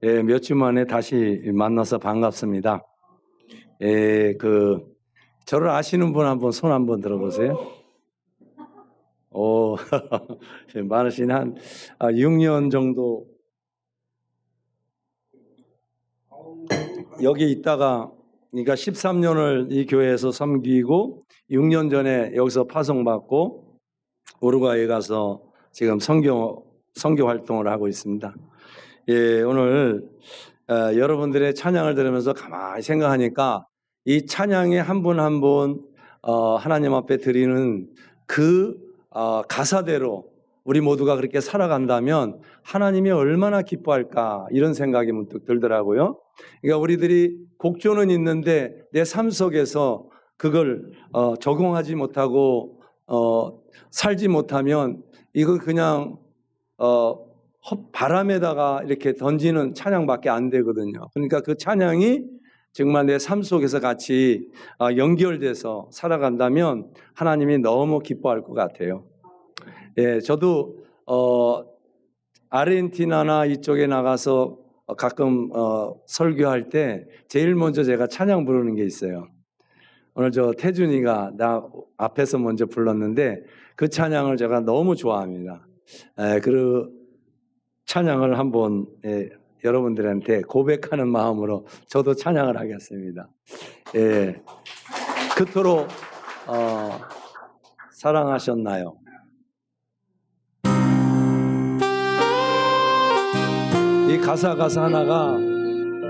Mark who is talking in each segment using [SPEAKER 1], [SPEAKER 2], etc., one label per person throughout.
[SPEAKER 1] 예, 몇 주 만에 다시 만나서 반갑습니다. 예, 저를 아시는 분 한번 손 한번 들어보세요. 오, 많으신 한 6년 정도 여기 있다가, 그러니까 13년을 이 교회에서 섬기고 6년 전에 여기서 파송받고 우루과이에 가서 지금 선교 활동을 하고 있습니다. 예, 오늘 여러분들의 찬양을 들으면서 가만히 생각하니까 이 찬양의 한 분 한 분 하나님 앞에 드리는 가사대로 우리 모두가 그렇게 살아간다면 하나님이 얼마나 기뻐할까, 이런 생각이 문득 들더라고요. 그러니까 우리들이 곡조는 있는데 내 삶 속에서 그걸 적용하지 못하고 살지 못하면 이거 그냥 바람에다가 이렇게 던지는 찬양밖에 안 되거든요. 그러니까 그 찬양이 정말 내 삶 속에서 같이 연결돼서 살아간다면 하나님이 너무 기뻐할 것 같아요. 예, 저도 아르헨티나나 이쪽에 나가서 가끔 설교할 때 제일 먼저 제가 찬양 부르는 게 있어요. 오늘 저 태준이가 나 앞에서 먼저 불렀는데 그 찬양을 제가 너무 좋아합니다. 그 찬양을 한번 여러분들한테 고백하는 마음으로 저도 찬양을 하겠습니다. 예, 그토록 사랑하셨나요? 이 가사 하나가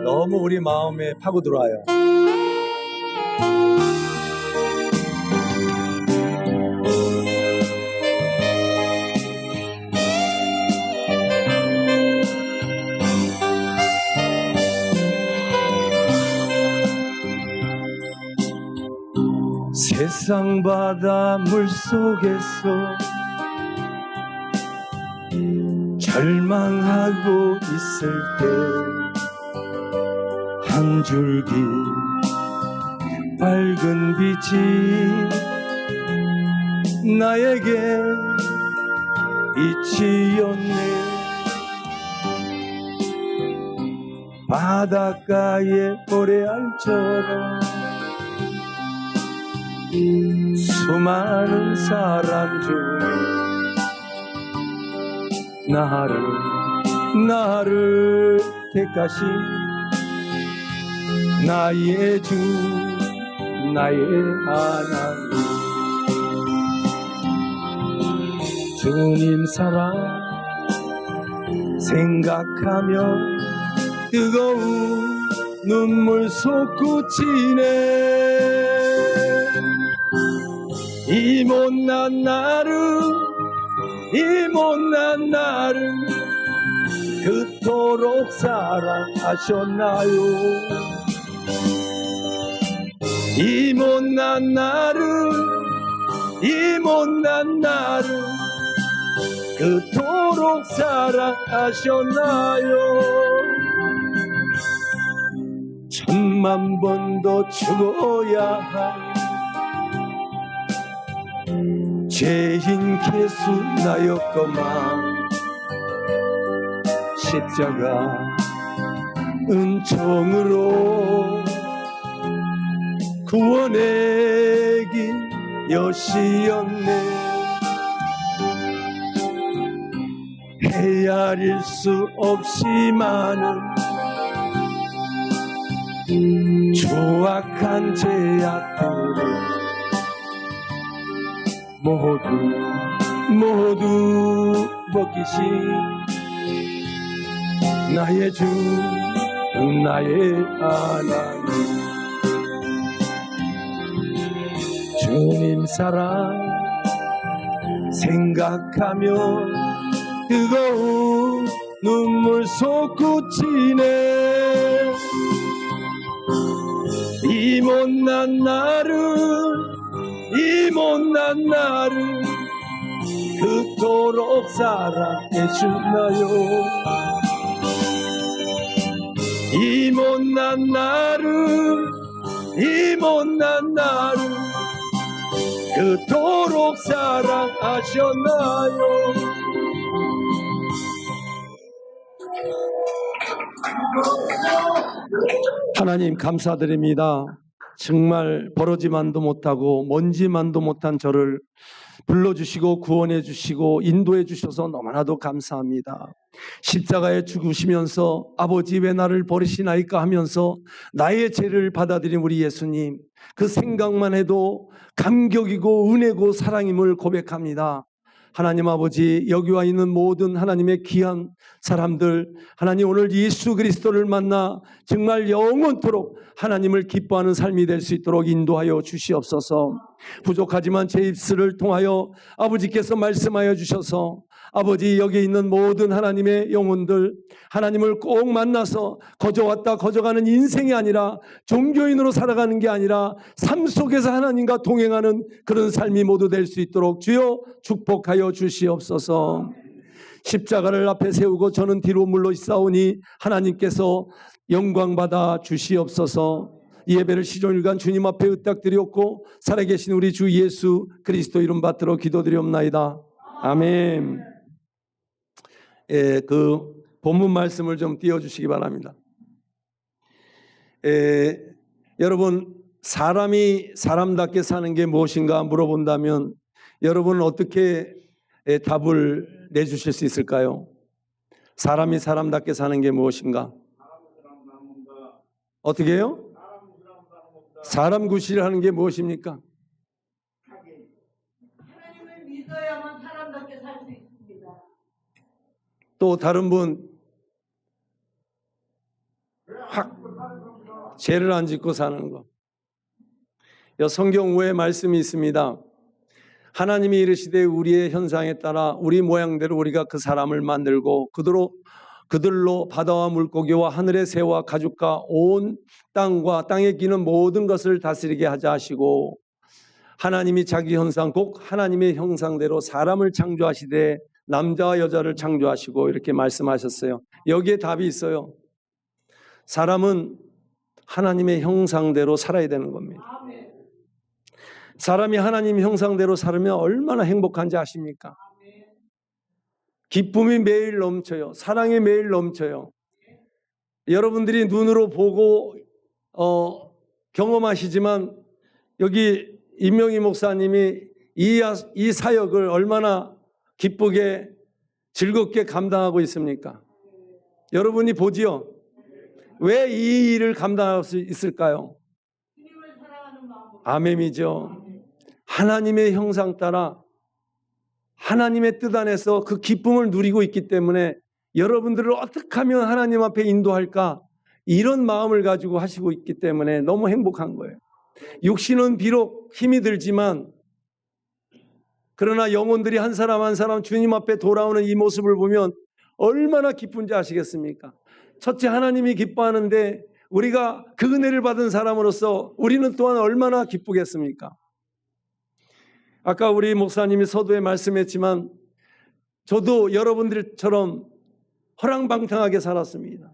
[SPEAKER 1] 너무 우리 마음에 파고들어와요. 세상 바다 물속에서 절망하고 있을 때 한 줄기 밝은 빛이 나에게 비치었네. 바닷가의 모래알처럼 수많은 사람 중에 나를 택하신 나의 주, 나의 하나님. 주님 사랑 생각하며 뜨거운 눈물 솟구치네. 이 못난 나를 그토록 사랑하셨나요? 이 못난 나를 그토록 사랑하셨나요? 10,000,000번도 죽어야 할 죄인 개수 나였건만 십자가 은총으로 구원의 길 여시었네. 헤아릴 수 없이 많은 조악한 죄악들을 모두 벗기신 나의 주, 나의 하나님. 주님 사랑 생각하며 뜨거운 눈물 솟구치네. 이 못난 나를 그토록 사랑해주나요? 이 못난 나를 그토록 사랑하셨나요? 하나님 감사드립니다. 정말 버러지만도 못하고 먼지만도 못한 저를 불러주시고 구원해 주시고 인도해 주셔서 너무나도 감사합니다. 십자가에 죽으시면서 아버지 왜 나를 버리시나이까 하면서 나의 죄를 받아들인 우리 예수님, 그 생각만 해도 감격이고 은혜고 사랑임을 고백합니다. 하나님 아버지, 여기 와 있는 모든 하나님의 귀한 사람들, 하나님 오늘 예수 그리스도를 만나 정말 영원토록 하나님을 기뻐하는 삶이 될 수 있도록 인도하여 주시옵소서. 부족하지만 제 입술을 통하여 아버지께서 말씀하여 주셔서 아버지, 여기 있는 모든 하나님의 영혼들, 하나님을 꼭 만나서 거저왔다 거저가는 인생이 아니라 종교인으로 살아가는 게 아니라 삶 속에서 하나님과 동행하는 그런 삶이 모두 될 수 있도록 주여 축복하여 주시옵소서. 십자가를 앞에 세우고 저는 뒤로 물러 있사오니 하나님께서 영광받아 주시옵소서. 이 예배를 시종일관 주님 앞에 의탁드리옵고 살아계신 우리 주 예수 그리스도 이름 받들어 기도드리옵나이다. 아멘. 그 본문 말씀을 좀 띄워주시기 바랍니다. 여러분, 사람이 사람답게 사는 게 무엇인가 물어본다면 여러분은 어떻게 답을 내주실 수 있을까요? 사람이 사람답게 사는 게 무엇인가? 어떻게 해요? 사람 구실을 하는 게 무엇입니까?
[SPEAKER 2] 하나님을 믿어야만 사람답게 살 수 있습니다.
[SPEAKER 1] 또 다른 분, 죄를 안 짓고 사는 것. 성경 외에 말씀이 있습니다. 하나님이 이르시되 우리의 현상에 따라 우리 모양대로 우리가 그 사람을 만들고 그들로 바다와 물고기와 하늘의 새와 가축과 온 땅과 땅에 기는 모든 것을 다스리게 하자 하시고, 하나님이 자기 형상 곧 하나님의 형상대로 사람을 창조하시되 남자와 여자를 창조하시고 이렇게 말씀하셨어요. 여기에 답이 있어요. 사람은 하나님의 형상대로 살아야 되는 겁니다. 사람이 하나님 형상대로 살면 얼마나 행복한지 아십니까? 기쁨이 매일 넘쳐요. 사랑이 매일 넘쳐요. 여러분들이 눈으로 보고 경험하시지만 여기 임명희 목사님이 이 사역을 얼마나 기쁘게 즐겁게 감당하고 있습니까? 여러분이 보지요? 왜 이 일을 감당할 수 있을까요? 아멘이죠. 하나님의 형상 따라 하나님의 뜻 안에서 그 기쁨을 누리고 있기 때문에 여러분들을 어떻게 하면 하나님 앞에 인도할까, 이런 마음을 가지고 하시고 있기 때문에 너무 행복한 거예요. 육신은 비록 힘이 들지만 그러나 영혼들이 한 사람 한 사람 주님 앞에 돌아오는 이 모습을 보면 얼마나 기쁜지 아시겠습니까? 첫째, 하나님이 기뻐하는데 우리가 그 은혜를 받은 사람으로서 우리는 또한 얼마나 기쁘겠습니까? 아까 우리 목사님이 서두에 말씀했지만 저도 여러분들처럼 허랑방탕하게 살았습니다.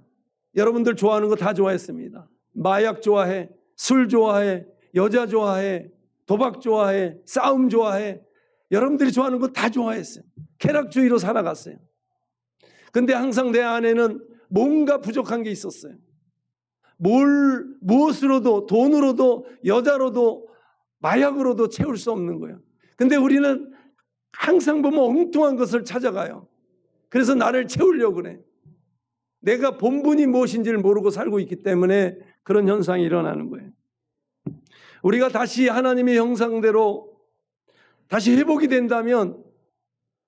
[SPEAKER 1] 여러분들 좋아하는 거 다 좋아했습니다. 마약 좋아해, 술 좋아해, 여자 좋아해, 도박 좋아해, 싸움 좋아해. 여러분들이 좋아하는 거 다 좋아했어요. 쾌락주의로 살아갔어요. 근데 항상 내 안에는 뭔가 부족한 게 있었어요. 무엇으로도, 돈으로도, 여자로도, 마약으로도 채울 수 없는 거예요. 근데 우리는 항상 보면 엉뚱한 것을 찾아가요. 그래서 나를 채우려고 그래. 내가 본분이 무엇인지를 모르고 살고 있기 때문에 그런 현상이 일어나는 거예요. 우리가 다시 하나님의 형상대로 다시 회복이 된다면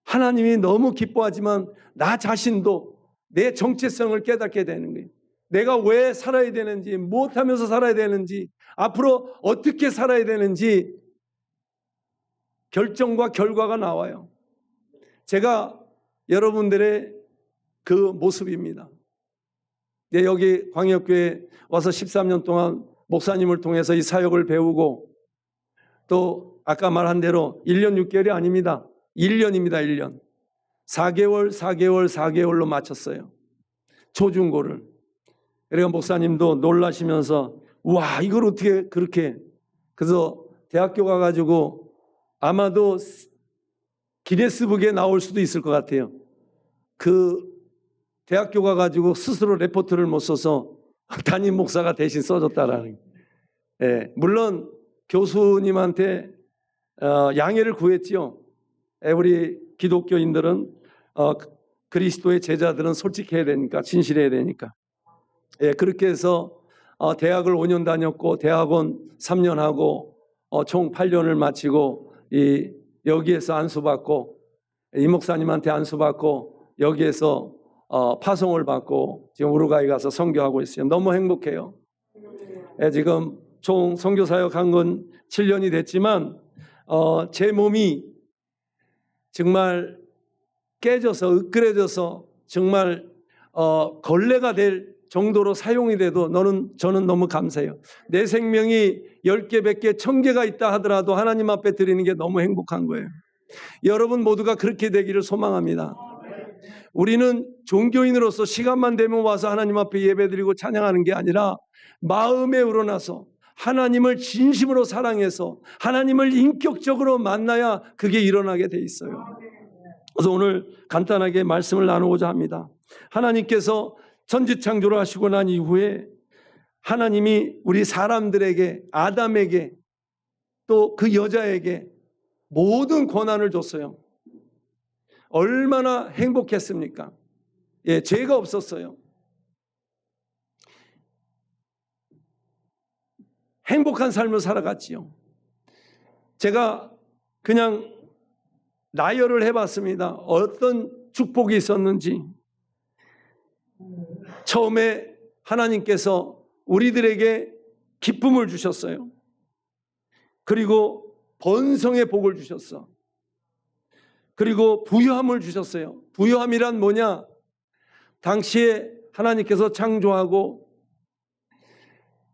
[SPEAKER 1] 하나님이 너무 기뻐하지만 나 자신도 내 정체성을 깨닫게 되는 거예요. 내가 왜 살아야 되는지, 무엇하면서 살아야 되는지, 앞으로 어떻게 살아야 되는지 결정과 결과가 나와요. 제가 여러분들의 그 모습입니다. 여기 광역교회 와서 13년 동안 목사님을 통해서 이 사역을 배우고 또 아까 말한 대로 1년 6개월이 아닙니다. 1년입니다. 1년. 4개월로 마쳤어요. 초중고를. 그러니까 목사님도 놀라시면서 와, 이걸 어떻게 그렇게. 그래서 대학교 가가지고 아마도 기네스북에 나올 수도 있을 것 같아요. 그 대학교 가가지고 스스로 레포트를 못 써서 담임 목사가 대신 써줬다라는. 예, 물론 교수님한테 양해를 구했지요. 우리 기독교인들은 그리스도의 제자들은 솔직해야 되니까, 진실해야 되니까. 예, 그렇게 해서 대학을 5년 다녔고 대학원 3년 하고 총 8년을 마치고 여기에서 안수받고 이 목사님한테 안수받고 여기에서 파송을 받고 지금 우루과이 가서 선교하고 있어요. 너무 행복해요. 예, 지금 총 선교사역 한 건 7년이 됐지만 제 몸이 정말 깨져서 으끄러져서 정말 걸레가 될 정도로 사용이 돼도 저는 너무 감사해요. 내 생명이 10개, 100개, 1000개가 있다 하더라도 하나님 앞에 드리는 게 너무 행복한 거예요. 여러분 모두가 그렇게 되기를 소망합니다. 우리는 종교인으로서 시간만 되면 와서 하나님 앞에 예배드리고 찬양하는 게 아니라 마음에 우러나서 하나님을 진심으로 사랑해서 하나님을 인격적으로 만나야 그게 일어나게 돼 있어요. 그래서 오늘 간단하게 말씀을 나누고자 합니다. 하나님께서 천지창조를 하시고 난 이후에 하나님이 우리 사람들에게, 아담에게 또 그 여자에게 모든 권한을 줬어요. 얼마나 행복했습니까? 예, 죄가 없었어요. 행복한 삶을 살아갔지요. 제가 그냥 나열을 해봤습니다. 어떤 축복이 있었는지. 처음에 하나님께서 우리들에게 기쁨을 주셨어요. 그리고 번성의 복을 주셨어. 그리고 부유함을 주셨어요. 부유함이란 뭐냐? 당시에 하나님께서 창조하고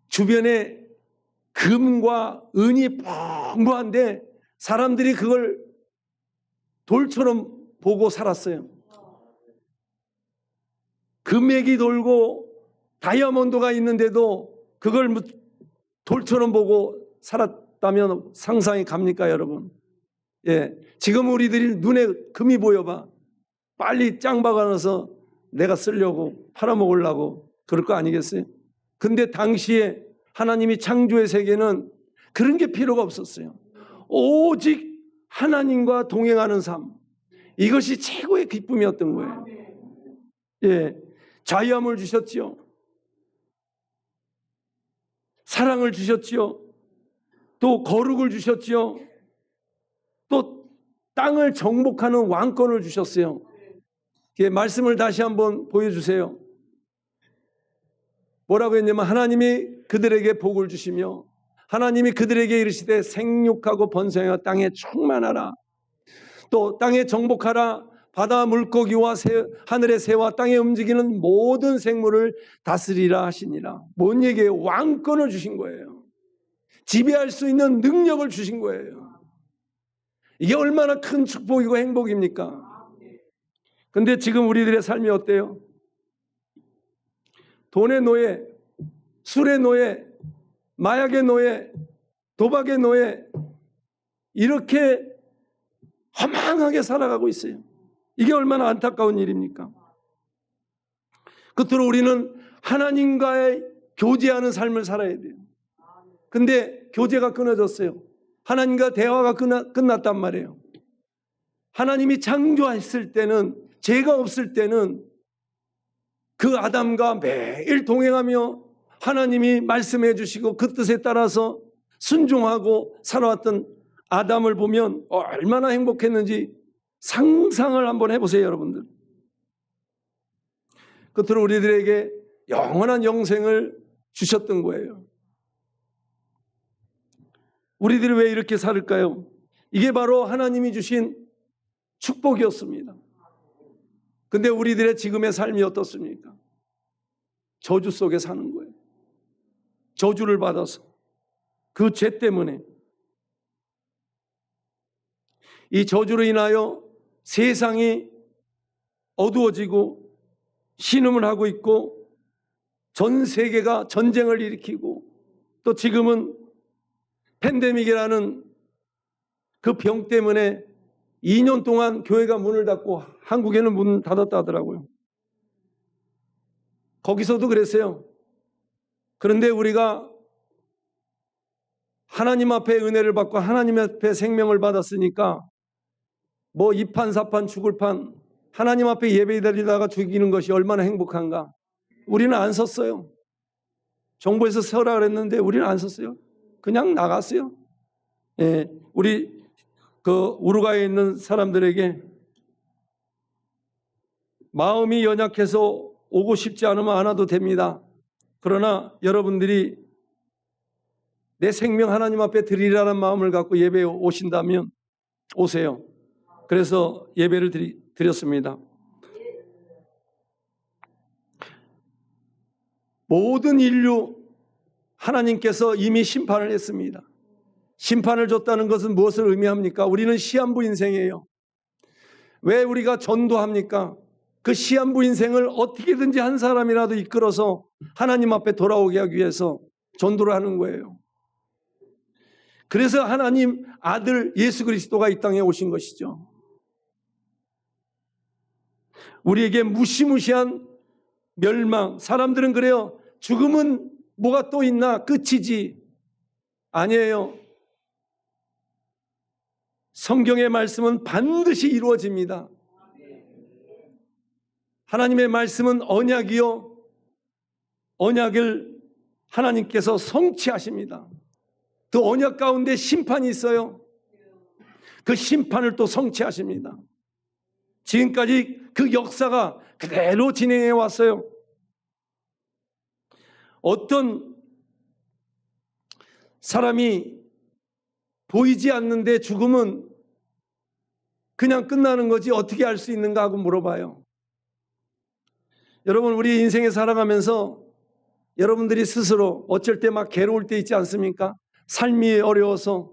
[SPEAKER 1] 주변에 금과 은이 풍부한데 사람들이 그걸 돌처럼 보고 살았어요. 금액이 돌고 다이아몬드가 있는데도 그걸 돌처럼 보고 살았다면 상상이 갑니까, 여러분? 예, 지금 우리들이 눈에 금이 보여봐. 빨리 짱 박아놔서 내가 쓰려고 팔아먹으려고 그럴 거 아니겠어요? 근데 당시에 하나님이 창조의 세계는 그런 게 필요가 없었어요. 오직 하나님과 동행하는 삶. 이것이 최고의 기쁨이었던 거예요. 예, 자유함을 주셨지요. 사랑을 주셨지요. 또 거룩을 주셨지요. 또 땅을 정복하는 왕권을 주셨어요. 예, 말씀을 다시 한번 보여주세요. 뭐라고 했냐면 하나님이 그들에게 복을 주시며 하나님이 그들에게 이르시되 생육하고 번성하여 땅에 충만하라. 또 땅에 정복하라. 바다 물고기와 하늘의 새와 땅에 움직이는 모든 생물을 다스리라 하시니라. 뭔 얘기예요? 왕권을 주신 거예요. 지배할 수 있는 능력을 주신 거예요. 이게 얼마나 큰 축복이고 행복입니까? 근데 지금 우리들의 삶이 어때요? 돈의 노예, 술의 노예, 마약의 노예, 도박의 노예, 이렇게 허망하게 살아가고 있어요. 이게 얼마나 안타까운 일입니까? 끝으로 우리는 하나님과의 교제하는 삶을 살아야 돼요. 근데 교제가 끊어졌어요. 하나님과 대화가 끝났단 말이에요. 하나님이 창조했을 때는, 죄가 없을 때는 그 아담과 매일 동행하며 하나님이 말씀해 주시고 그 뜻에 따라서 순종하고 살아왔던 아담을 보면 얼마나 행복했는지 상상을 한번 해보세요, 여러분들. 끝으로 우리들에게 영원한 영생을 주셨던 거예요. 우리들이 왜 이렇게 살을까요? 이게 바로 하나님이 주신 축복이었습니다. 근데 우리들의 지금의 삶이 어떻습니까? 저주 속에 사는 거예요. 저주를 받아서 그 죄 때문에 이 저주로 인하여 세상이 어두워지고 신음을 하고 있고 전 세계가 전쟁을 일으키고 또 지금은 팬데믹이라는 그 병 때문에 2년 동안 교회가 문을 닫고 한국에는 문 닫았다 하더라고요. 거기서도 그랬어요. 그런데 우리가 하나님 앞에 은혜를 받고 하나님 앞에 생명을 받았으니까 뭐 이판사판 죽을 판 하나님 앞에 예배드리다가 죽이는 것이 얼마나 행복한가. 우리는 안 섰어요. 정부에서 서라 그랬는데 우리는 안 섰어요. 그냥 나갔어요. 예, 우리 그 우루과이에 있는 사람들에게 마음이 연약해서 오고 싶지 않으면 안 와도 됩니다. 그러나 여러분들이 내 생명 하나님 앞에 드리라는 마음을 갖고 예배에 오신다면 오세요. 그래서 예배를 드렸습니다. 모든 인류 하나님께서 이미 심판을 했습니다. 심판을 줬다는 것은 무엇을 의미합니까? 우리는 시한부 인생이에요. 왜 우리가 전도합니까? 그 시한부 인생을 어떻게든지 한 사람이라도 이끌어서 하나님 앞에 돌아오게 하기 위해서 전도를 하는 거예요. 그래서 하나님 아들 예수 그리스도가 이 땅에 오신 것이죠. 우리에게 무시무시한 멸망, 사람들은 그래요. 죽음은 뭐가 또 있나? 끝이지. 아니에요. 성경의 말씀은 반드시 이루어집니다. 하나님의 말씀은 언약이요. 언약을 하나님께서 성취하십니다. 그 언약 가운데 심판이 있어요. 그 심판을 또 성취하십니다. 지금까지 그 역사가 그대로 진행해 왔어요. 어떤 사람이 보이지 않는데 죽음은 그냥 끝나는 거지 어떻게 알 수 있는가 하고 물어봐요. 여러분, 우리 인생에 살아가면서 여러분들이 스스로 어쩔 때 막 괴로울 때 있지 않습니까? 삶이 어려워서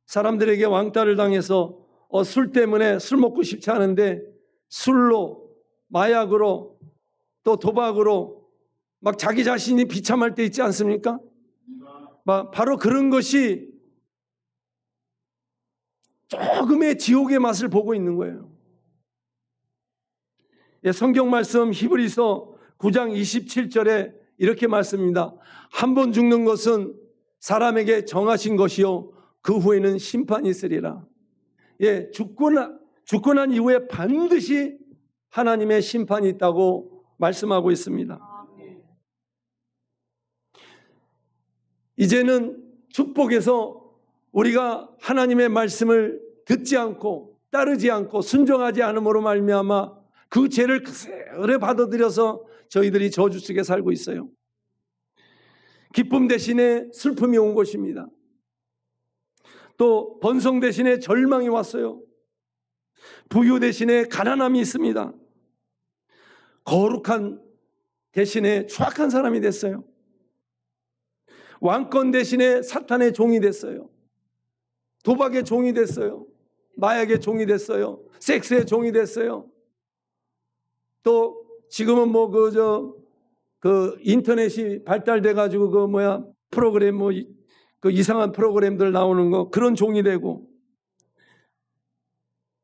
[SPEAKER 1] 사람들에게 왕따를 당해서 술 때문에 술 먹고 싶지 않은데 술로, 마약으로, 또 도박으로 막 자기 자신이 비참할 때 있지 않습니까? 바로 그런 것이 조금의 지옥의 맛을 보고 있는 거예요. 성경 말씀 히브리서 9장 27절에 이렇게 말씀입니다. 한 번 죽는 것은 사람에게 정하신 것이요 그 후에는 심판이 있으리라. 죽고 난 이후에 반드시 하나님의 심판이 있다고 말씀하고 있습니다. 이제는 축복에서 우리가 하나님의 말씀을 듣지 않고 따르지 않고 순종하지 않음으로 말미암아 그 죄를 그대로 받아들여서 저희들이 저주 속에 살고 있어요. 기쁨 대신에 슬픔이 온 것입니다. 또 번성 대신에 절망이 왔어요. 부유 대신에 가난함이 있습니다. 거룩한 대신에 추악한 사람이 됐어요. 왕권 대신에 사탄의 종이 됐어요. 도박의 종이 됐어요. 마약의 종이 됐어요. 섹스의 종이 됐어요. 또 지금은 인터넷이 발달돼 가지고 프로그램 그 이상한 프로그램들 나오는 거 그런 종이 되고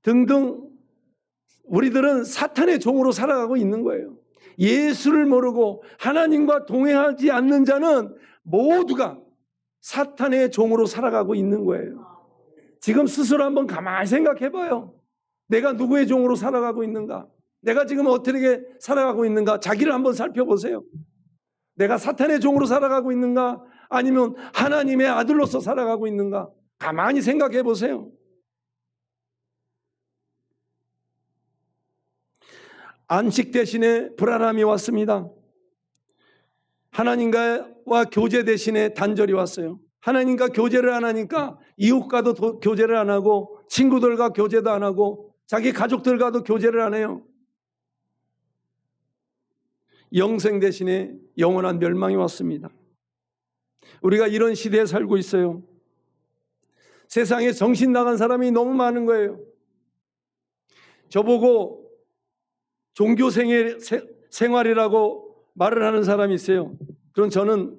[SPEAKER 1] 등등 우리들은 사탄의 종으로 살아가고 있는 거예요. 예수를 모르고 하나님과 동행하지 않는 자는 모두가 사탄의 종으로 살아가고 있는 거예요. 지금 스스로 한번 가만히 생각해 봐요. 내가 누구의 종으로 살아가고 있는가? 내가 지금 어떻게 살아가고 있는가? 자기를 한번 살펴보세요. 내가 사탄의 종으로 살아가고 있는가? 아니면 하나님의 아들로서 살아가고 있는가? 가만히 생각해 보세요. 안식 대신에 불안함이 왔습니다. 하나님과 교제 대신에 단절이 왔어요. 하나님과 교제를 안 하니까 이웃과도 교제를 안 하고 친구들과 교제도 안 하고 자기 가족들과도 교제를 안 해요. 영생 대신에 영원한 멸망이 왔습니다. 우리가 이런 시대에 살고 있어요. 세상에 정신 나간 사람이 너무 많은 거예요. 저보고 종교 생활이라고 말을 하는 사람이 있어요. 그럼 저는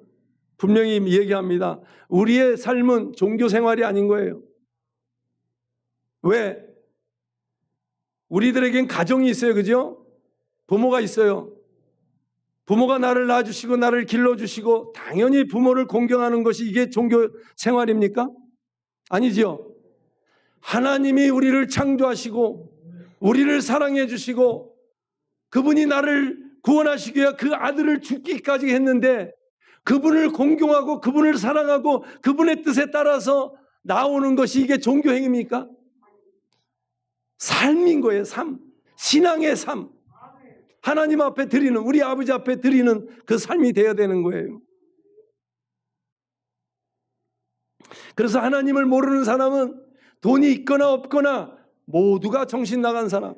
[SPEAKER 1] 분명히 얘기합니다. 우리의 삶은 종교 생활이 아닌 거예요. 왜? 우리들에겐 가정이 있어요. 그죠? 부모가 있어요. 부모가 나를 낳아주시고 나를 길러주시고 당연히 부모를 공경하는 것이 이게 종교 생활입니까? 아니지요. 하나님이 우리를 창조하시고 우리를 사랑해 주시고 그분이 나를 구원하시기 위해 그 아들을 죽기까지 했는데 그분을 공경하고 그분을 사랑하고 그분의 뜻에 따라서 나오는 것이 이게 종교 행위입니까? 삶인 거예요. 삶. 신앙의 삶. 하나님 앞에 드리는, 우리 아버지 앞에 드리는 그 삶이 되어야 되는 거예요. 그래서 하나님을 모르는 사람은 돈이 있거나 없거나 모두가 정신 나간 사람.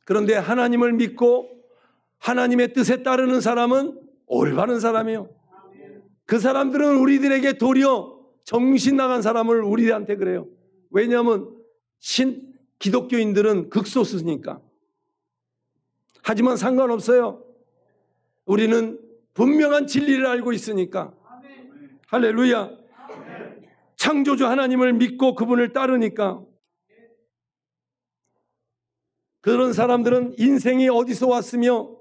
[SPEAKER 1] 그런데 하나님을 믿고 하나님의 뜻에 따르는 사람은 올바른 사람이에요. 그 사람들은 우리들에게 도리어 정신 나간 사람을 우리한테 그래요. 왜냐하면 기독교인들은 극소수니까. 하지만 상관없어요. 우리는 분명한 진리를 알고 있으니까. 할렐루야. 창조주 하나님을 믿고 그분을 따르니까. 그런 사람들은 인생이 어디서 왔으며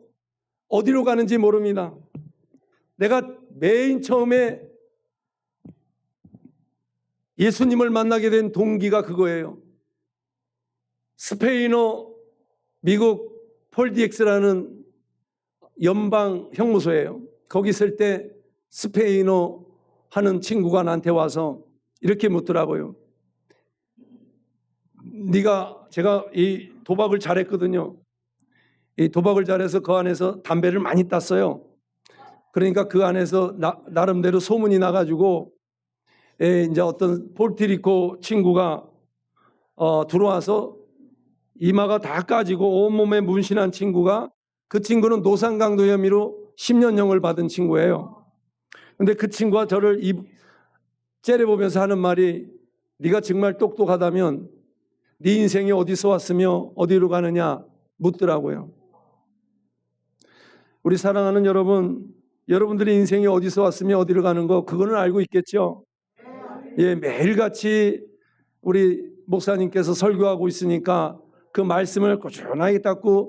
[SPEAKER 1] 어디로 가는지 모릅니다. 내가 맨 처음에 예수님을 만나게 된 동기가 그거예요. 스페인어 미국 폴디엑스라는 연방 형무소예요. 거기 있을 때 스페인어 하는 친구가 나한테 와서 이렇게 묻더라고요. 제가 이 도박을 잘했거든요. 이 도박을 잘해서 그 안에서 담배를 많이 땄어요. 그러니까 그 안에서 나름대로 소문이 나가지고 이제 어떤 폴티리코 친구가 들어와서 이마가 다 까지고 온몸에 문신한 친구가, 그 친구는 노상강도 혐의로 10년형을 받은 친구예요. 근데 그 친구가 저를 째려보면서 하는 말이, 네가 정말 똑똑하다면 네 인생이 어디서 왔으며 어디로 가느냐 묻더라고요. 우리 사랑하는 여러분, 여러분들의 인생이 어디서 왔으며 어디로 가는 거 그거는 알고 있겠죠? 예, 매일같이 우리 목사님께서 설교하고 있으니까 그 말씀을 꾸준하게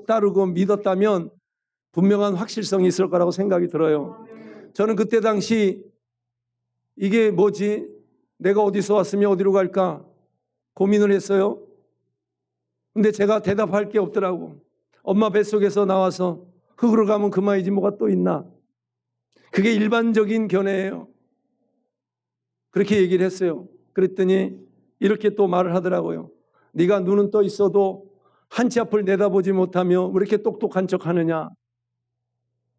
[SPEAKER 1] 따르고 믿었다면 분명한 확실성이 있을 거라고 생각이 들어요. 저는 그때 당시 이게 뭐지? 내가 어디서 왔으며 어디로 갈까? 고민을 했어요. 근데 제가 대답할 게 없더라고. 엄마 뱃속에서 나와서 흙으로 가면 그만이지 뭐가 또 있나? 그게 일반적인 견해예요. 그렇게 얘기를 했어요. 그랬더니 이렇게 또 말을 하더라고요. 네가 눈은 떠 있어도 한 치 앞을 내다보지 못하며 왜 이렇게 똑똑한 척 하느냐?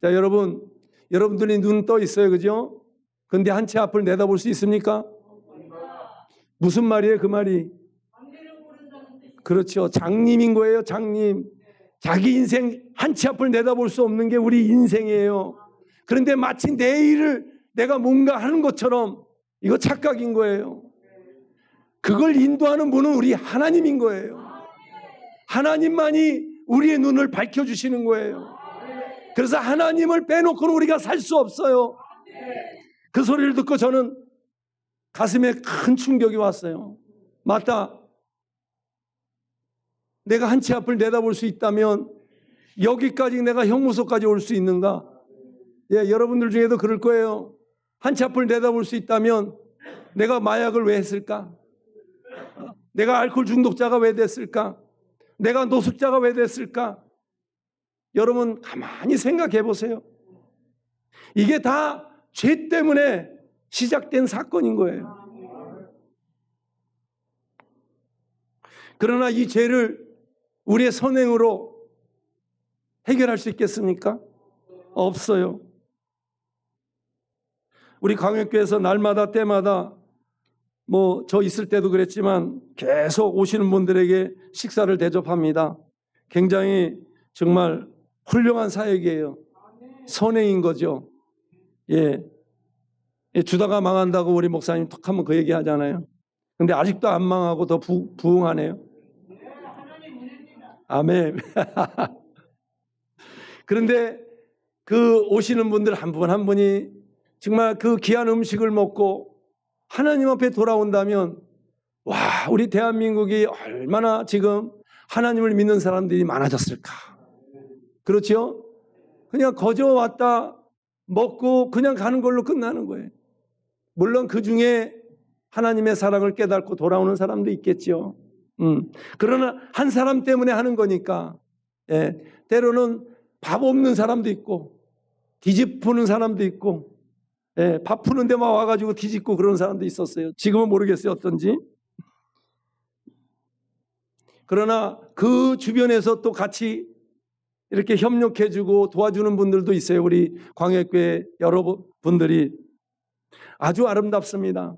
[SPEAKER 1] 자, 여러분들이 눈 떠 있어요. 그죠? 근데 한 치 앞을 내다볼 수 있습니까? 무슨 말이에요? 그 말이. 그렇죠. 장님인 거예요. 장님. 자기 인생 한 치 앞을 내다볼 수 없는 게 우리 인생이에요. 그런데 마치 내일을 내가 뭔가 하는 것처럼, 이거 착각인 거예요. 그걸 인도하는 분은 우리 하나님인 거예요. 하나님만이 우리의 눈을 밝혀주시는 거예요. 그래서 하나님을 빼놓고는 우리가 살 수 없어요. 그 소리를 듣고 저는 가슴에 큰 충격이 왔어요. 맞다. 내가 한 치 앞을 내다볼 수 있다면 여기까지 내가 형무소까지 올 수 있는가? 예, 여러분들 중에도 그럴 거예요. 한 치 앞을 내다볼 수 있다면 내가 마약을 왜 했을까? 내가 알코올 중독자가 왜 됐을까? 내가 노숙자가 왜 됐을까? 여러분 가만히 생각해 보세요. 이게 다 죄 때문에 시작된 사건인 거예요. 그러나 이 죄를 우리의 선행으로 해결할 수 있겠습니까? 없어요. 우리 광역교회에서 날마다 때마다 저 있을 때도 그랬지만 계속 오시는 분들에게 식사를 대접합니다. 굉장히 정말 훌륭한 사역이에요. 선행인 거죠. 예. 주다가 망한다고 우리 목사님 톡 하면 그 얘기 하잖아요. 근데 아직도 안 망하고 더 부흥하네요. 아멘. 그런데 그 오시는 분들 한 분 한 분이 정말 그 귀한 음식을 먹고 하나님 앞에 돌아온다면, 와, 우리 대한민국이 얼마나 지금 하나님을 믿는 사람들이 많아졌을까. 그렇죠? 그냥 거저 왔다 먹고 그냥 가는 걸로 끝나는 거예요. 물론 그 중에 하나님의 사랑을 깨닫고 돌아오는 사람도 있겠죠. 그러나 한 사람 때문에 하는 거니까. 예, 때로는 밥 없는 사람도 있고 뒤집는 사람도 있고, 예, 밥 푸는 데만 와가지고 뒤집고 그런 사람도 있었어요. 지금은 모르겠어요, 어떤지. 그러나 그 주변에서 또 같이 이렇게 협력해주고 도와주는 분들도 있어요. 우리 광역교회 여러분들이 아주 아름답습니다.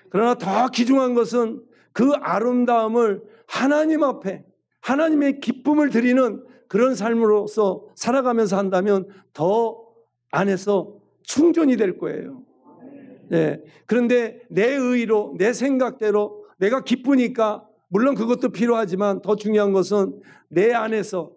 [SPEAKER 1] 그러나 더 귀중한 것은 그 아름다움을 하나님 앞에 하나님의 기쁨을 드리는 그런 삶으로서 살아가면서 한다면 더 안에서 충전이 될 거예요. 네. 그런데 내 의로, 내 생각대로 내가 기쁘니까 물론 그것도 필요하지만 더 중요한 것은 내 안에서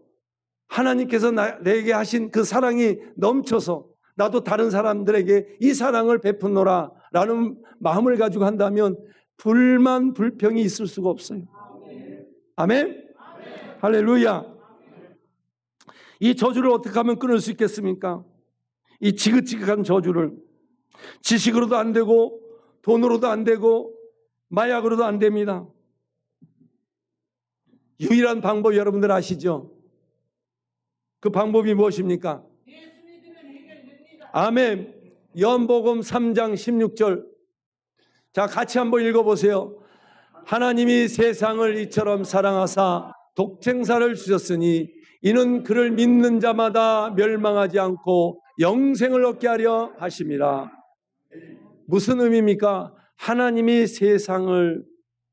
[SPEAKER 1] 하나님께서 내게 하신 그 사랑이 넘쳐서 나도 다른 사람들에게 이 사랑을 베푸노라 라는 마음을 가지고 한다면 불만 불평이 있을 수가 없어요. 아멘? 할렐루야. 이 저주를 어떻게 하면 끊을 수 있겠습니까? 이 지긋지긋한 저주를 지식으로도 안 되고 돈으로도 안 되고 마약으로도 안 됩니다. 유일한 방법 여러분들 아시죠? 그 방법이 무엇입니까?
[SPEAKER 2] 예수 믿으면 해결됩니다.
[SPEAKER 1] 아멘. 요한복음 3장 16절. 자, 같이 한번 읽어보세요. 하나님이 세상을 이처럼 사랑하사 독생자를 주셨으니 이는 그를 믿는 자마다 멸망하지 않고 영생을 얻게 하려 하심이라. 무슨 의미입니까? 하나님이 세상을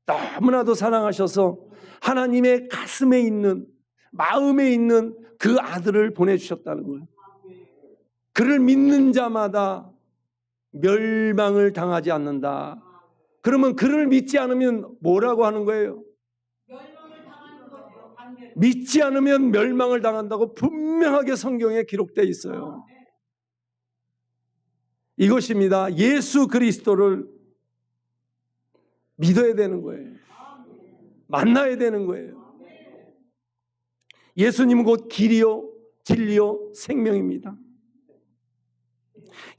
[SPEAKER 1] 너무나도 사랑하셔서 하나님의 가슴에 있는, 마음에 있는 그 아들을 보내주셨다는 거예요. 그를 믿는 자마다 멸망을 당하지 않는다. 그러면 그를 믿지 않으면 뭐라고 하는 거예요?
[SPEAKER 2] 멸망을 당하는 거죠. 반대로.
[SPEAKER 1] 믿지 않으면 멸망을 당한다고 분명하게 성경에 기록되어 있어요. 이것입니다. 예수 그리스도를 믿어야 되는 거예요. 만나야 되는 거예요. 예수님은 곧 길이요 진리요 생명입니다.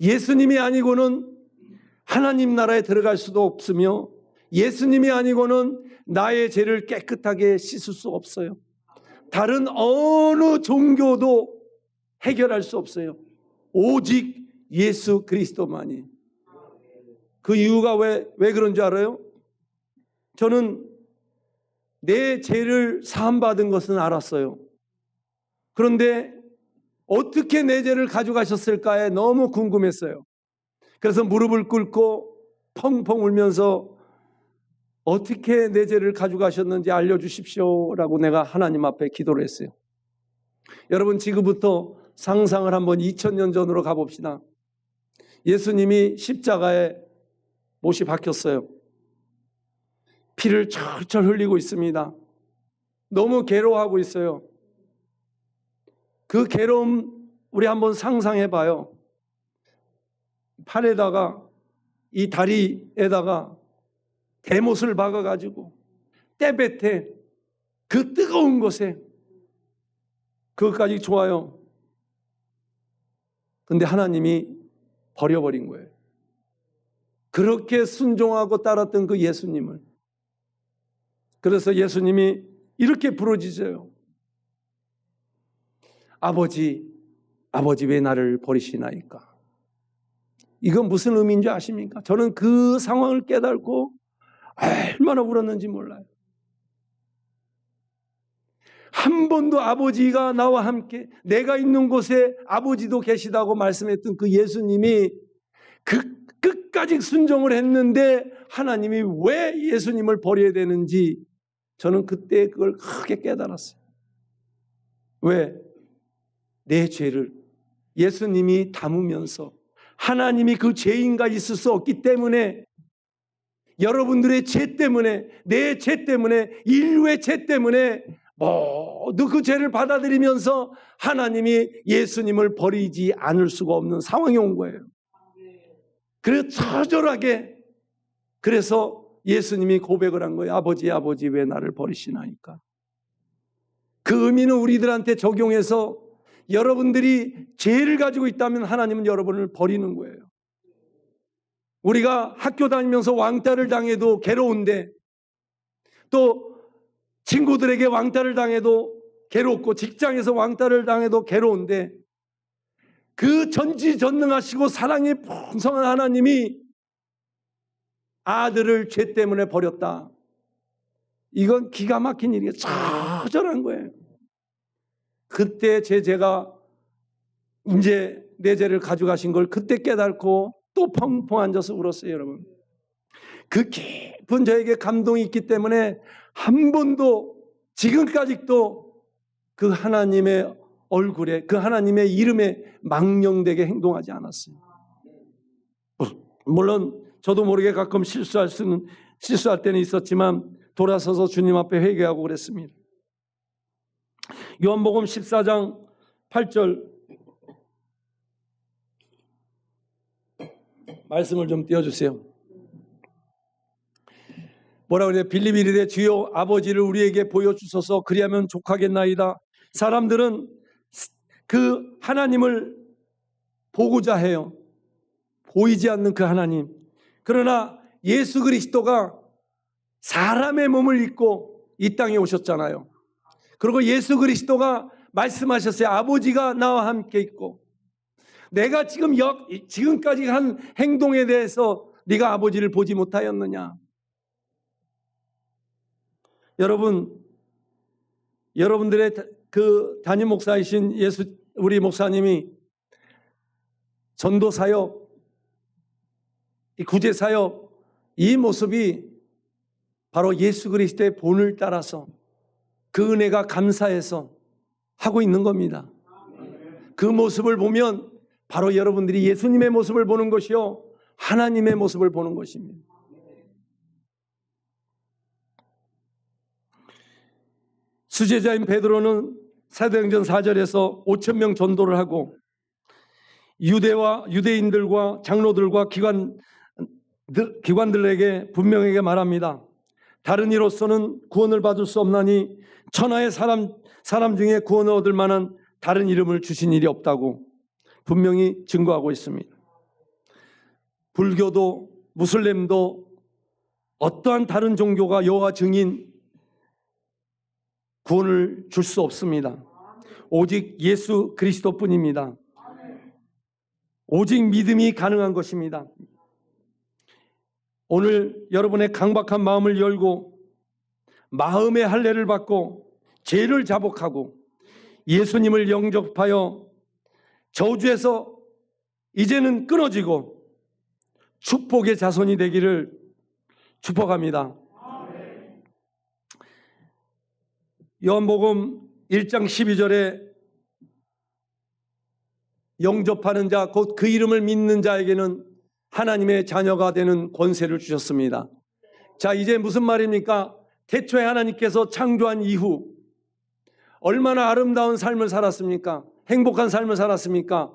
[SPEAKER 1] 예수님이 아니고는 하나님 나라에 들어갈 수도 없으며 예수님이 아니고는 나의 죄를 깨끗하게 씻을 수 없어요. 다른 어느 종교도 해결할 수 없어요. 오직 예수 그리스도만이. 그 이유가 왜 그런 줄 알아요? 저는 내 죄를 사함받은 것은 알았어요. 그런데 어떻게 내 죄를 가져가셨을까에 너무 궁금했어요. 그래서 무릎을 꿇고 펑펑 울면서 어떻게 내 죄를 가져가셨는지 알려주십시오라고 내가 하나님 앞에 기도를 했어요. 여러분, 지금부터 상상을 한번 2000년 전으로 가봅시다. 예수님이 십자가에 못이 박혔어요. 피를 철철 흘리고 있습니다. 너무 괴로워하고 있어요. 그 괴로움 우리 한번 상상해 봐요. 팔에다가 이 다리에다가 대못을 박아가지고 때뱉에 그 뜨거운 곳에 그것까지 좋아요. 근데 하나님이 버려버린 거예요. 그렇게 순종하고 따랐던 그 예수님을. 그래서 예수님이 이렇게 부르짖어요. 아버지, 아버지 왜 나를 버리시나이까? 이건 무슨 의미인지 아십니까? 저는 그 상황을 깨닫고 얼마나 울었는지 몰라요. 한 번도 아버지가 나와 함께 내가 있는 곳에 아버지도 계시다고 말씀했던 그 예수님이 그 끝까지 순종을 했는데 하나님이 왜 예수님을 버려야 되는지 저는 그때 그걸 크게 깨달았어요. 왜? 내 죄를 예수님이 담으면서 하나님이 그 죄인과 있을 수 없기 때문에 여러분들의 죄 때문에 내 죄 때문에 인류의 죄 때문에 모두 그 죄를 받아들이면서 하나님이 예수님을 버리지 않을 수가 없는 상황이 온 거예요. 그래서 처절하게 그래서 예수님이 고백을 한 거예요. 아버지 왜 나를 버리시나이까? 그 의미는 우리들한테 적용해서 여러분들이 죄를 가지고 있다면 하나님은 여러분을 버리는 거예요. 우리가 학교 다니면서 왕따를 당해도 괴로운데, 또 친구들에게 왕따를 당해도 괴롭고, 직장에서 왕따를 당해도 괴로운데, 그 전지전능하시고 사랑이 풍성한 하나님이 아들을 죄 때문에 버렸다. 이건 기가 막힌 일이에요. 처절한 거예요. 그때 제 죄가 이제 내 죄를 가져가신 걸 그때 깨닫고 또 펑펑 앉아서 울었어요, 여러분. 그 깊은 저에게 감동이 있기 때문에 한 번도 지금까지도 그 하나님의 얼굴에, 그 하나님의 이름에 망령되게 행동하지 않았어요. 물론 저도 모르게 가끔 실수할 때는 있었지만 돌아서서 주님 앞에 회개하고 그랬습니다. 요한복음 14장 8절 말씀을 좀 띄워주세요. 뭐라 그래요? 빌립이 이르되 주여 아버지를 우리에게 보여주소서 그리하면 족하겠나이다. 사람들은 그 하나님을 보고자 해요. 보이지 않는 그 하나님. 그러나 예수 그리스도가 사람의 몸을 입고 이 땅에 오셨잖아요. 그리고 예수 그리스도가 말씀하셨어요. 아버지가 나와 함께 있고, 내가 지금까지 한 행동에 대해서 네가 아버지를 보지 못하였느냐. 여러분들의 그 담임 목사이신 우리 목사님이 전도 사역, 이 구제 사역, 이 모습이 바로 예수 그리스도의 본을 따라서 그 은혜가 감사해서 하고 있는 겁니다. 그 모습을 보면 바로 여러분들이 예수님의 모습을 보는 것이요, 하나님의 모습을 보는 것입니다. 수제자인 베드로는 사도행전 4절에서 5,000명 전도를 하고 유대인들과 장로들과 기관들에게 분명하게 말합니다. 다른 이로서는 구원을 받을 수 없나니 천하의 사람 중에 구원을 얻을 만한 다른 이름을 주신 일이 없다고 분명히 증거하고 있습니다. 불교도 무슬림도 어떠한 다른 종교가 여호와 증인 구원을 줄 수 없습니다. 오직 예수 그리스도뿐입니다. 오직 믿음이 가능한 것입니다. 오늘 여러분의 강박한 마음을 열고 마음의 할례를 받고 죄를 자복하고 예수님을 영접하여 저주에서 이제는 끊어지고 축복의 자손이 되기를 축복합니다. 요한복음 1장 12절에 영접하는 자, 곧 그 이름을 믿는 자에게는 하나님의 자녀가 되는 권세를 주셨습니다. 자, 이제 무슨 말입니까? 태초에 하나님께서 창조한 이후 얼마나 아름다운 삶을 살았습니까? 행복한 삶을 살았습니까?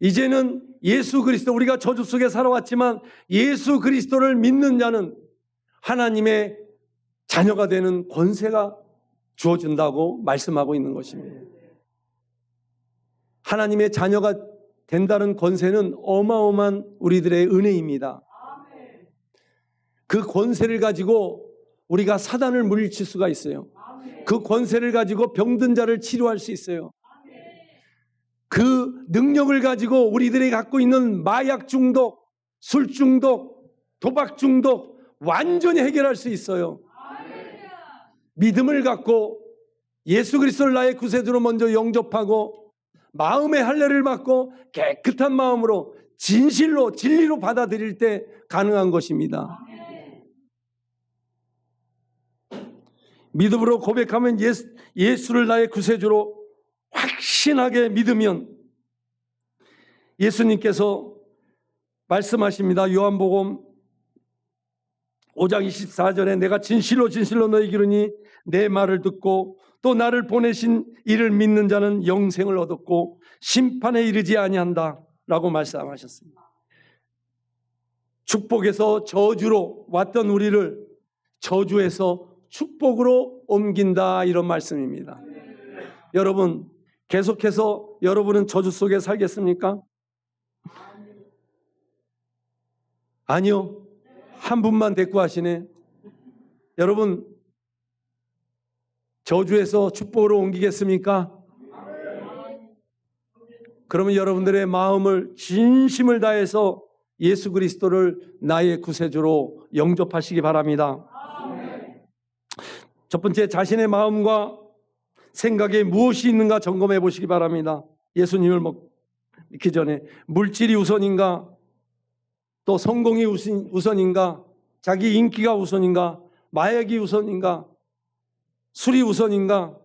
[SPEAKER 1] 이제는 예수 그리스도, 우리가 저주 속에 살아왔지만 예수 그리스도를 믿는 자는 하나님의 자녀가 되는 권세가 주어진다고 말씀하고 있는 것입니다. 하나님의 자녀가 된다는 권세는 어마어마한 우리들의 은혜입니다. 그 권세를 가지고 우리가 사단을 물리칠 수가 있어요. 그 권세를 가지고 병든 자를 치료할 수 있어요. 그 능력을 가지고 우리들이 갖고 있는 마약 중독, 술 중독, 도박 중독 완전히 해결할 수 있어요. 믿음을 갖고 예수 그리스도를 나의 구세주로 먼저 영접하고 마음의 할례를 받고 깨끗한 마음으로 진실로 진리로 받아들일 때 가능한 것입니다. 믿음으로 고백하면 예수를 나의 구세주로 확신하게 믿으면 예수님께서 말씀하십니다. 요한복음 5장 24절에 내가 진실로 진실로 너희에게 이르니 내 말을 듣고 또 나를 보내신 이를 믿는 자는 영생을 얻었고 심판에 이르지 아니한다 라고 말씀하셨습니다. 축복에서 저주로 왔던 우리를 저주에서 축복으로 옮긴다, 이런 말씀입니다. 여러분, 계속해서 여러분은 저주 속에 살겠습니까? 아니요. 한 분만 대꾸하시네. 여러분, 저주에서 축복으로 옮기겠습니까? 그러면 여러분들의 마음을 진심을 다해서 예수 그리스도를 나의 구세주로 영접하시기 바랍니다. 첫 번째, 자신의 마음과 생각에 무엇이 있는가 점검해 보시기 바랍니다. 예수님을 믿기 전에 물질이 우선인가, 또 성공이 우선인가, 자기 인기가 우선인가, 마약이 우선인가, 술이 우선인가.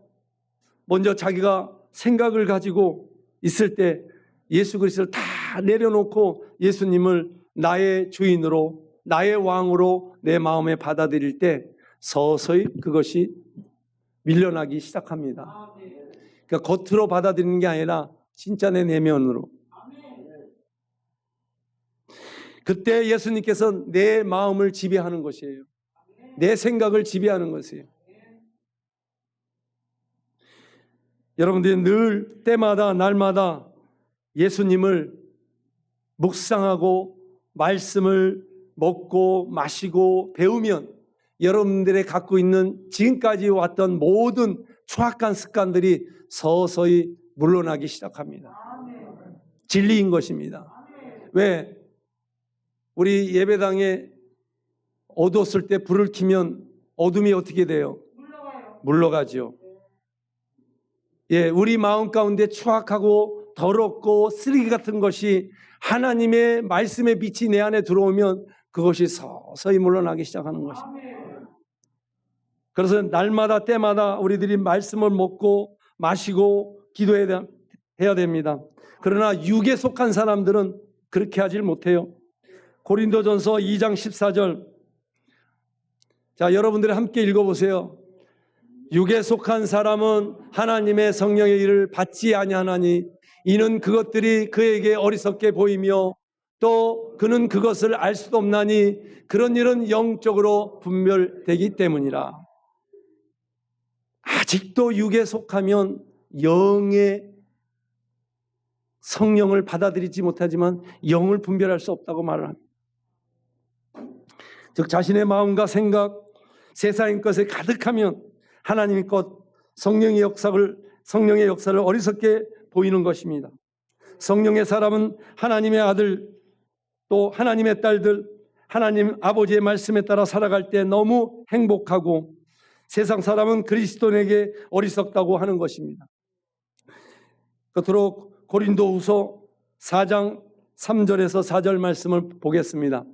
[SPEAKER 1] 먼저 자기가 생각을 가지고 있을 때 예수 그리스도를 다 내려놓고 예수님을 나의 주인으로, 나의 왕으로 내 마음에 받아들일 때 서서히 그것이 밀려나기 시작합니다. 그러니까 겉으로 받아들이는 게 아니라 진짜 내 내면으로. 그때 예수님께서 내 마음을 지배하는 것이에요. 내 생각을 지배하는 것이에요. 여러분들이 늘 때마다 날마다 예수님을 묵상하고 말씀을 먹고 마시고 배우면 여러분들의 갖고 있는 지금까지 왔던 모든 추악한 습관들이 서서히 물러나기 시작합니다. 진리인 것입니다. 왜? 우리 예배당에 어두웠을 때 불을 켜면 어둠이 어떻게 돼요? 물러가죠. 예, 우리 마음 가운데 추악하고 더럽고 쓰레기 같은 것이 하나님의 말씀의 빛이 내 안에 들어오면 그것이 서서히 물러나기 시작하는 것입니다. 그래서 날마다 때마다 우리들이 말씀을 먹고 마시고 기도해야 됩니다. 그러나 육에 속한 사람들은 그렇게 하질 못해요. 고린도전서 2장 14절. 자, 여러분들이 함께 읽어보세요. 육에 속한 사람은 하나님의 성령의 일을 받지 아니하나니 이는 그것들이 그에게 어리석게 보이며 또 그는 그것을 알 수도 없나니 그런 일은 영적으로 분별되기 때문이라. 아직도 육에 속하면 영의 성령을 받아들이지 못하지만 영을 분별할 수 없다고 말을 합니다. 즉 자신의 마음과 생각, 세상의 것에 가득하면 하나님의 것, 성령의 역사를 어리석게 보이는 것입니다. 성령의 사람은 하나님의 아들, 또 하나님의 딸들, 하나님 아버지의 말씀에 따라 살아갈 때 너무 행복하고 세상 사람은 그리스도인에게 어리석다고 하는 것입니다. 끝으로 고린도후서 4장 3절에서 4절 말씀을 보겠습니다.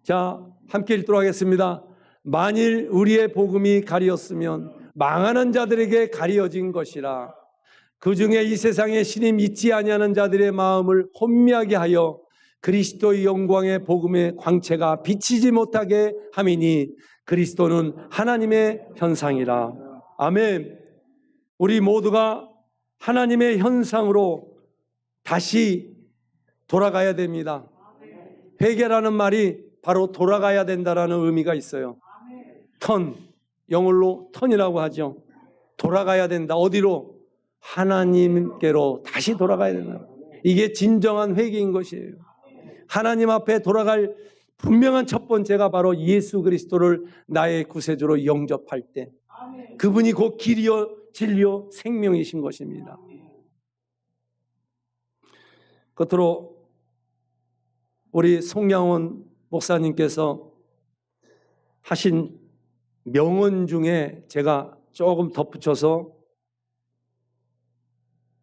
[SPEAKER 1] 자, 함께 읽도록 하겠습니다. 만일 우리의 복음이 가리었으면 망하는 자들에게 가리어진 것이라. 그 중에 이 세상에 신이 믿지 아니하는 자들의 마음을 혼미하게 하여 그리스도의 영광의 복음의 광채가 비치지 못하게 함이니 그리스도는 하나님의 형상이라. 아멘. 우리 모두가 하나님의 형상으로 다시 돌아가야 됩니다. 회개라는 말이 바로 돌아가야 된다라는 의미가 있어요. 턴, 영어로 턴이라고 하죠. 돌아가야 된다. 어디로? 하나님께로 다시 돌아가야 된다. 이게 진정한 회개인 것이에요. 하나님 앞에 돌아갈 분명한 첫 번째가 바로 예수 그리스도를 나의 구세주로 영접할 때 그분이 곧 길이요 진리요 생명이신 것입니다. 끝으로 우리 송양원 목사님께서 하신 명언 중에 제가 조금 덧붙여서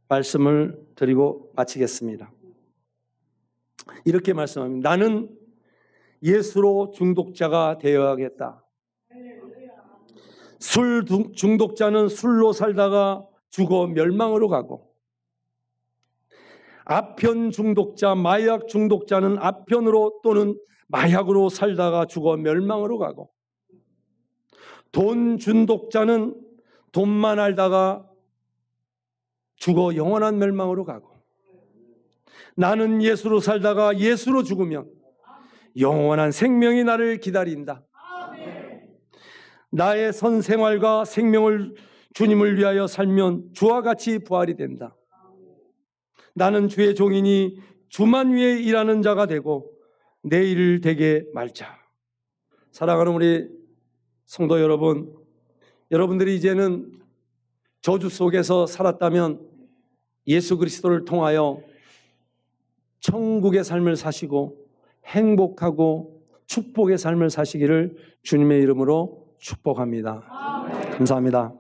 [SPEAKER 1] 말씀을 드리고 마치겠습니다. 이렇게 말씀합니다. 나는 예수로 중독자가 되어야겠다. 술 중독자는 술로 살다가 죽어 멸망으로 가고, 아편 중독자, 마약 중독자는 아편으로 또는 마약으로 살다가 죽어 멸망으로 가고, 돈 중독자는 돈만 알다가 죽어 영원한 멸망으로 가고, 나는 예수로 살다가 예수로 죽으면 영원한 생명이 나를 기다린다. 나의 선생활과 생명을 주님을 위하여 살면 주와 같이 부활이 된다. 나는 주의 종이니 주만 위해 일하는 자가 되고 내 일을 되게 말자. 사랑하는 우리 성도 여러분, 여러분들이 이제는 저주 속에서 살았다면 예수 그리스도를 통하여 천국의 삶을 사시고 행복하고 축복의 삶을 사시기를 주님의 이름으로 축복합니다. 감사합니다.